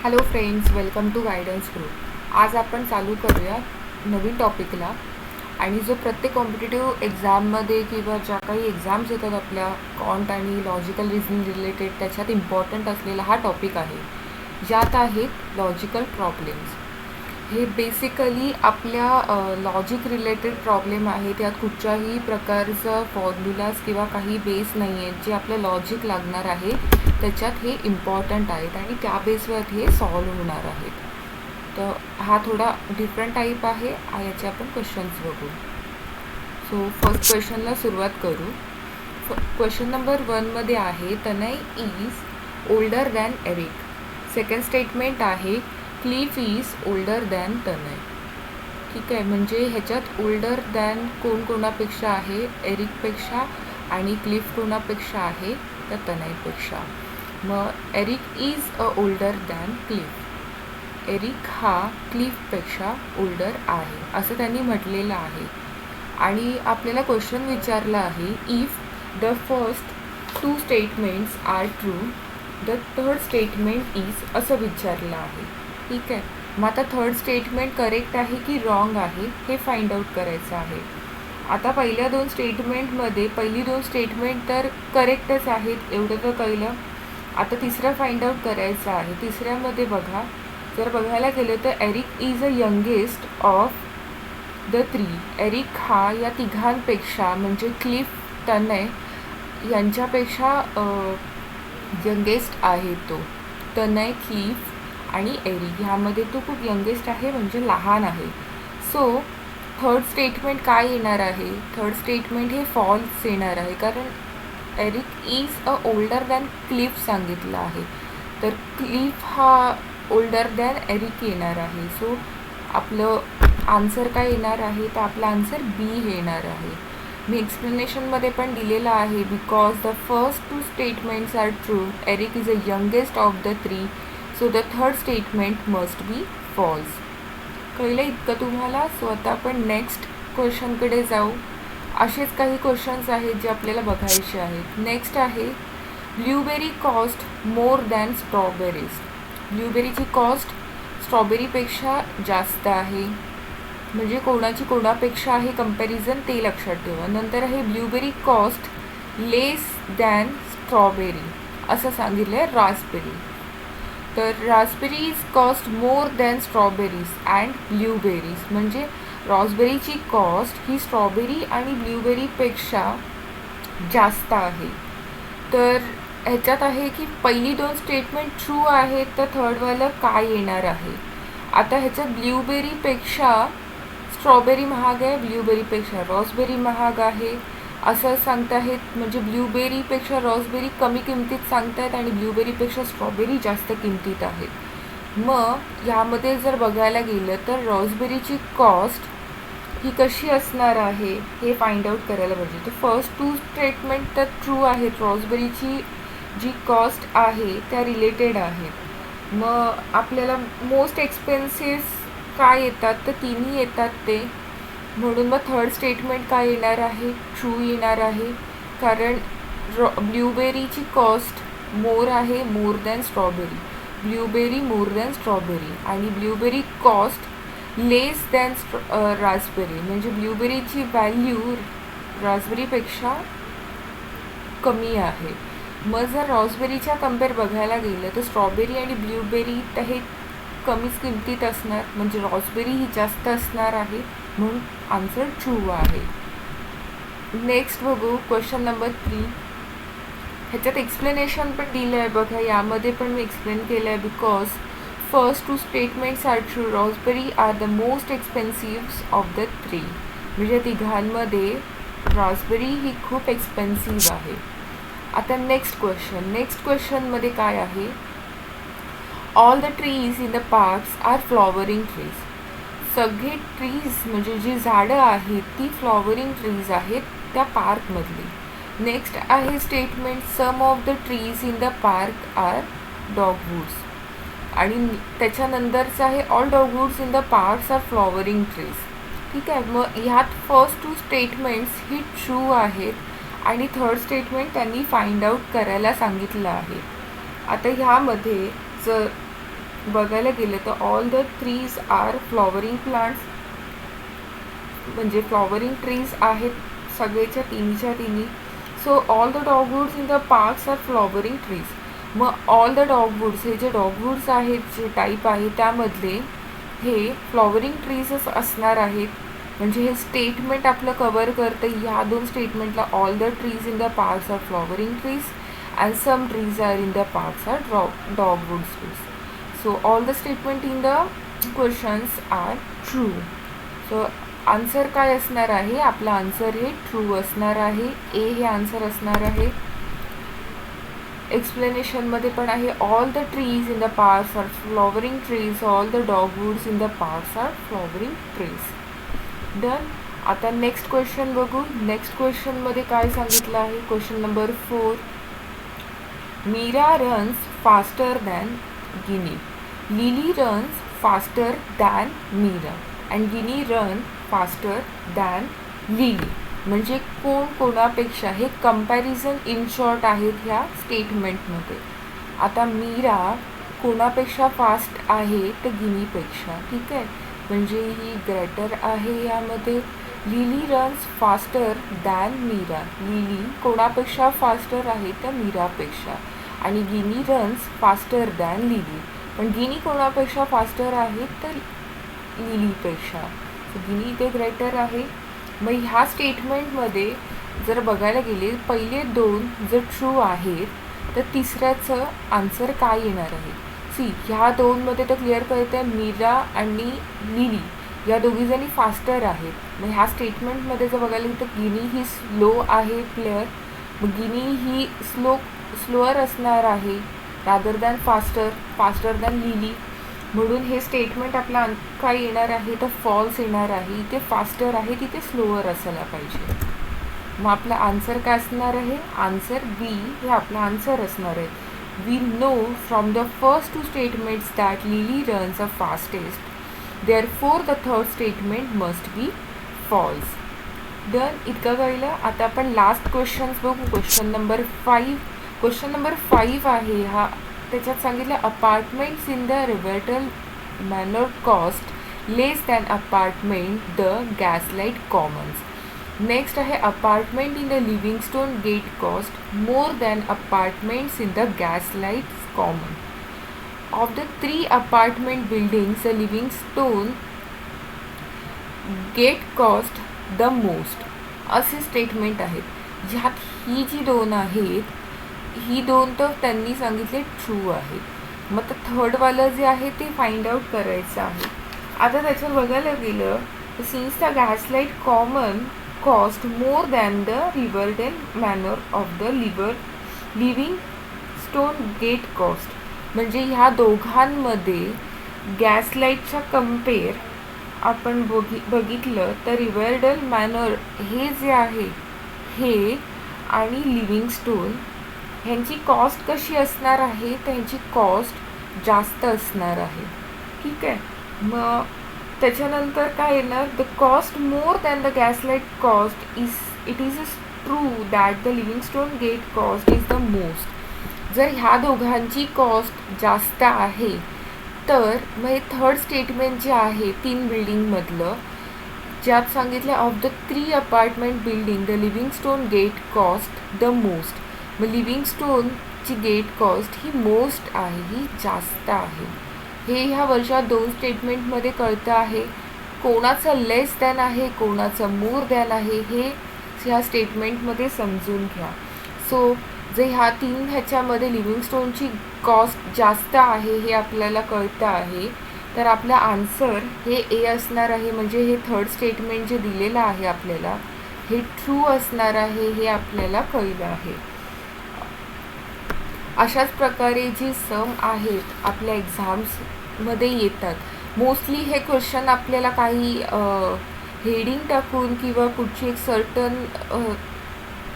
Hello friends, welcome to guidance group. आज आपण चालू करूया नवीन टॉपिकला. आणि जो प्रत्येक कॉम्पिटेटिव्ह एक्झाममध्ये किंवा ज्या काही एक्झाम्स येतात आपल्या कॉन्ट आणि लॉजिकल रिझनिंग रिलेटेड, त्याच्यात इम्पॉर्टंट असलेला हा टॉपिक आहे, ज्यात आहेत लॉजिकल प्रॉब्लेम्स. हे बेसिकली आपल्या लॉजिक रिलेटेड प्रॉब्लेम आहे. त्यात कुठच्याही प्रकारचं फॉर्म्युलाज किंवा काही बेस नाही आहेत. जे आपलं लॉजिक लागणार आहे त्याच्यात हे इम्पॉर्टंट आहेत आणि त्या बेसवर हे सॉल्व होणार आहेत. तर हा थोडा डिफरंट टाईप आहे. याचे आपण क्वेश्चन्स बघू. सो फर्स्ट क्वेश्चनला सुरुवात करू. क्वेश्चन नंबर 1मध्ये आहे, Tanay is older than Eric. Second statement आहे, Cliff is older than Tanay. ठीक आहे, म्हणजे ह्याच्यात ओल्डर दॅन कोणापेक्षा आहे? एरिकपेक्षा. आणि क्लिफ कोणापेक्षा आहे? तर तनयपेक्षा. मग Eric is older than Cliff. Eric हा क्लिफपेक्षा ओल्डर आहे असं त्यांनी म्हटलेलं आहे. आणि आपल्याला क्वेश्चन विचारला आहे, if the first 2 statements are true, the third statement is, असं विचारलं आहे. ठीक आहे, मग आता थर्ड स्टेटमेंट करेक्ट आहे की रॉंग आहे हे फाइंड आउट करायचं आहे. आता पहिल्या 2 स्टेटमेंटमध्ये पहिली 2 स्टेटमेंट तर करेक्टच आहेत, एवढं तर कळलं. आता तिसरं फाइंड आउट करायचं आहे. तिसऱ्यामध्ये बघा, जर बघायला गेलं तर Eric is a youngest of the 3. Eric हा या तिघांपेक्षा म्हणजे क्लिफ, तनय यांच्यापेक्षा यंगेस्ट आहे. तो तनय, क्लिफ आणि एरिक ह्यामध्ये तो खूप यंगेस्ट आहे, म्हणजे लहान आहे. सो थर्ड स्टेटमेंट काय येणार आहे? थर्ड स्टेटमेंट हे फॉल्स येणार आहे, कारण Eric is older than Cliff सांगितलं आहे. तर क्लिफ हा ओल्डर दॅन एरिक येणार आहे. सो आपलं आन्सर काय येणार आहे? तर आपला आन्सर बी येणार आहे. मी एक्सप्लेनेशनमध्ये पण दिलेलं आहे, because the first 2 statements are true, Eric is a youngest of the 3, so the third statement must be false. कळलं इतकं तुम्हाला? सो आता आपण नेक्स्ट क्वेश्चनकडे जाऊ. असेच काही क्वेश्चन्स आहेत जे आपल्याला बघायचे आहेत. नेक्स्ट आहे, blueberry cost more than strawberries. ब्ल्यूबेरीची कॉस्ट स्ट्रॉबेरीपेक्षा जास्त आहे, म्हणजे कोणापेक्षा आहे कंपॅरिझन ते लक्षात ठेवा. नंतर आहे, blueberry cost less than strawberry, असं सांगितलं आहे रास्पबेरी. तर raspberries cost more than strawberries and blueberries, म्हणजे रॉसबेरीची कॉस्ट ही स्ट्रॉबेरी आणि ब्ल्यूबेरीपेक्षा जास्त आहे. तर ह्याच्यात आहे की पहिली 2 स्टेटमेंट ट्रू आहेत, तर थर्डवालं काय येणार आहे? आता ह्याच्यात ब्ल्यूबेरीपेक्षा स्ट्रॉबेरी महाग आहे, ब्ल्यूबेरीपेक्षा रॉसबेरी महाग आहे असं सांगताहेत. म्हणजे ब्ल्यूबेरीपेक्षा रॉसबेरी कमी किमतीत सांगतायत आणि ब्ल्यूबेरीपेक्षा स्ट्रॉबेरी जास्त किमतीत आहे. मग ह्यामध्ये जर बघायला गेलं तर रॉसबेरीची कॉस्ट ही कशी असणार आहे हे फाइंड आउट करायला पाहिजे. तर फर्स्ट 2 स्टेटमेंट तर ट्रू आहेत, रॉसबेरीची जी कॉस्ट आहे त्या रिलेटेड आहेत. मग आपल्याला मोस्ट एक्सपेन्सिव्ह काय येतात? तर तिन्ही येतात ते. म्हणून मग थर्ड स्टेटमेंट काय येणार आहे? ट्रू येणार आहे, कारण ब्ल्यूबेरीची कॉस्ट मोर आहे, more than strawberry. Blueberry more than strawberry आणि blueberry cost less than Raspberry, म्हणजे ब्ल्यूबेरीची व्हॅल्यू रास्पबेरीपेक्षा कमी आहे. मग जर रॉसबेरीच्या कम्पेअर बघायला गेलं तर स्ट्रॉबेरी आणि ब्ल्यूबेरी तर हे कमीच किमतीत असणार, म्हणजे रॉसबेरी ही जास्त असणार आहे, म्हणून आन्सर ट्रू आहे. नेक्स्ट बघू क्वेश्चन नंबर 3. ह्याच्यात एक्सप्लेनेशन पण दिलं आहे बघा, यामध्ये पण मी एक्सप्लेन केलं आहे. Because first 2 statements are true, raspberry are the most expensive of the 3, म्हणजे तिघांमध्ये रॉसबेरी ही खूप एक्सपेन्सिव्ह आहे. आता नेक्स्ट क्वेश्चनमध्ये काय आहे? All the trees in the parks are flowering trees. सगळे ट्रीज म्हणजे जी झाडं आहेत ती फ्लॉवरिंग ट्रीज आहेत त्या पार्कमधली. नेक्स्ट आहे statement, some of the trees in the park are dogwoods. आणि त्याच्यानंतरचं आहे, all dogwoods in the parks are flowering trees. ठीक आहे, मग ह्यात फर्स्ट 2 स्टेटमेंट्स ही ट्रू आहेत आणि थर्ड स्टेटमेंट त्यांनी फाइंड आउट करायला सांगितलं आहे. आता ह्यामध्ये जर बघायला गेलं तर all the trees are flowering plants, म्हणजे फ्लॉवरिंग ट्रीज आहेत सगळेच्या तिन्ही. So all the dogwoods in the parks are flowering trees. मग ऑल द डॉगवुड्स, हे जे डॉगवुड्स आहेत, जे टाईप आहे त्यामधले हे फ्लॉवरिंग ट्रीजच असणार आहेत. म्हणजे हे स्टेटमेंट आपलं कवर करतं. ह्या दोन स्टेटमेंटला all the trees in the parks are flowering trees and some trees are in the parks are dogwood trees. So all the statement in the questions are true. So answer काय असणार आहे? आपला answer हे true असणार आहे. ए हे answer असणार आहे. एक्सप्लेनेशनमध्ये पण आहे all the trees in the parks are flowering trees, all the dogwoods in the parks are flowering trees. Done. आता नेक्स्ट क्वेश्चन बघू. नेक्स्ट क्वेश्चनमध्ये काय सांगितलं आहे? Question number 4. Meera runs faster than Ginny. Lily runs faster than Meera and Ginny run faster than Lily. म्हणजे कोण कोणापेक्षा, हे comparison in short आहेत ह्या स्टेटमेंटमध्ये. आता मीरा कोणापेक्षा फास्ट आहे? तर गिनीपेक्षा. ठीक आहे, म्हणजे ही ग्रेटर आहे यामध्ये. Lily runs faster than Meera. Lily कोणापेक्षा फास्टर आहे? तर मीरापेक्षा. आणि Ginny runs faster than Lily. पण गिनी कोणापेक्षा फास्टर आहे? तर लिलीपेक्षा. गिनी इथे ग्रेटर आहे. मग ह्या स्टेटमेंटमध्ये जर बघायला गेले, पहिले दोन जर ट्रू आहेत तर तिसऱ्याचं आन्सर काय येणार आहे? ह्या दोनमध्ये तर क्लिअर कळतं आहे मीरा आणि लिली या दोघीजणी फास्टर आहेत. मग ह्या स्टेटमेंटमध्ये जर बघायला गेलं तर गिनी ही स्लो आहे प्लेयर. मग गिनी ही स्लोअर असणार आहे rather than faster than lily. म्हणून हे स्टेटमेंट आपला काय येणार आहे? तर फॉल्स येणार आहे. इथे फास्टर आहे, तिथे स्लोअर असायला पाहिजे. मग आपला आन्सर काय असणार आहे? आन्सर बी हे आपला आन्सर असणार आहे. We know from the first two statements that Lily runs the fastest. Therefore, the third statement must be false. Done. इतकं कळलं. आता आपण लास्ट क्वेश्चन्स बघू. Question number 5. क्वेश्चन नंबर 5 आहे हा. त्याच्यात सांगितलं apartments in the Rivertal Manor cost less than apartment the Gaslight Commons. Next आहे apartment in the Livingstone gate cost more than apartments in the Gaslight Common. Of the 3 apartment buildings the Livingstone gate cost the most. असे statement आहेत. ह्यात ही जी दोन आहेत, ही दोन तर त्यांनी सांगितले ट्रू आहेत. मग तर थर्डवालं जे आहे ते फाइंड आउट करायचं आहे. आता त्याच्यात बघायला गेलं तर since the Gaslight Common cost more than the Riverdale manor of the Livingstone gate cost. म्हणजे ह्या दोघांमध्ये गॅसलाईटच्या कम्पेअर आपण बघितलं तर रिव्हरडेल मॅनर हे जे आहे हे आणि लिव्हिंगस्टोन ह्यांची कॉस्ट कशी असणार आहे? तर ह्यांची कॉस्ट जास्त असणार आहे. ठीक आहे. मग त्याच्यानंतर काय येणार? The cost more than the Gaslight cost it is true that the Livingstone gate cost is the most. जर ह्या दोघांची कॉस्ट जास्त आहे तर मग हे थर्ड स्टेटमेंट जे आहे 3 बिल्डिंगमधलं, ज्यात सांगितलं of the 3 apartment building the Livingstone gate cost the most. मग लिव्हिंगस्टोनची गेट कॉस्ट ही मोस्ट आहे, ही जास्त आहे. हे ह्या वर्षात 2 स्टेटमेंटमध्ये कळतं आहे. कोणाचं लेस दॅन आहे, कोणाचं मोर दॅन आहे, हे ह्या स्टेटमेंटमध्ये समजून घ्या. सो जे ह्या 3 ह्याच्यामध्ये लिव्हिंगस्टोनची कॉस्ट जास्त आहे हे आपल्याला कळतं आहे, तर आपलं आन्सर हे ए असणार आहे. म्हणजे हे थर्ड स्टेटमेंट जे दिलेलं आहे आपल्याला हे ट्रू असणार आहे, हे आपल्याला कळलं आहे. अशाच प्रकारे जी सम आहेत आपल्या एक्झाम्समध्ये येतात. मोस्टली हे क्वेश्चन आपल्याला काही हेडिंग टाकून किंवा कुठची एक सर्टन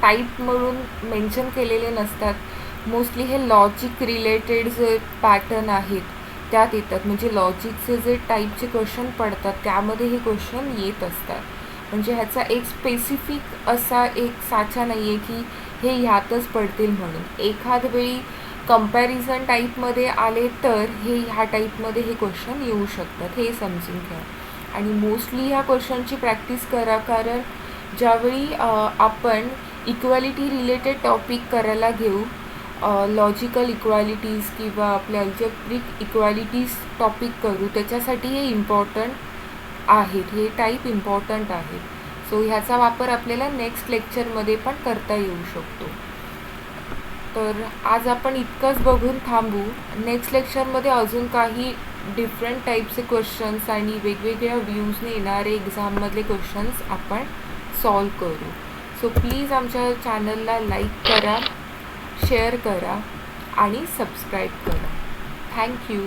टाईप म्हणून मेन्शन केलेले नसतात. मोस्टली हे लॉजिक रिलेटेड जे पॅटर्न आहेत त्यात येतात. म्हणजे लॉजिकचे जे टाईपचे क्वेश्चन पडतात त्यामध्ये हे क्वेश्चन येत असतात. म्हणजे ह्याचा एक स्पेसिफिक असा एक साचा नाही आहे की हे ह्यातच पडतील म्हणून. एखाद वेळी कंपॅरिझन टाईपमध्ये आले तर ह्या टाईपमध्ये हे क्वेश्चन येऊ शकतात, हे समजून घ्या. आणि मोस्टली ह्या क्वेश्चनची प्रॅक्टिस करा, कारण ज्यावेळी आपण इक्वॅलिटी रिलेटेड टॉपिक करायला घेऊ, लॉजिकल इक्वॅलिटीज किंवा आपल्या अल्जेब्रिक इक्वॅलिटीज टॉपिक करू, त्याच्यासाठी हे इम्पॉर्टंट आहेत, हे टाईप इम्पॉर्टंट आहेत. सो ह्याचा वापर आपल्याला नेक्स्ट लेक्चरमध्ये पण करता येऊ शकतो. तर आज आपण इतकंच बघून थांबू. नेक्स्ट लेक्चरमध्ये अजून काही डिफरंट टाईपचे क्वेश्चन्स आणि वेगवेगळ्या व्ह्यूजने येणारे एक्झाममधले क्वेश्चन्स आपण सॉल्व करू. सो प्लीज आमच्या चॅनलला लाईक करा, शेअर करा आणि सबस्क्राईब करा. थँक्यू.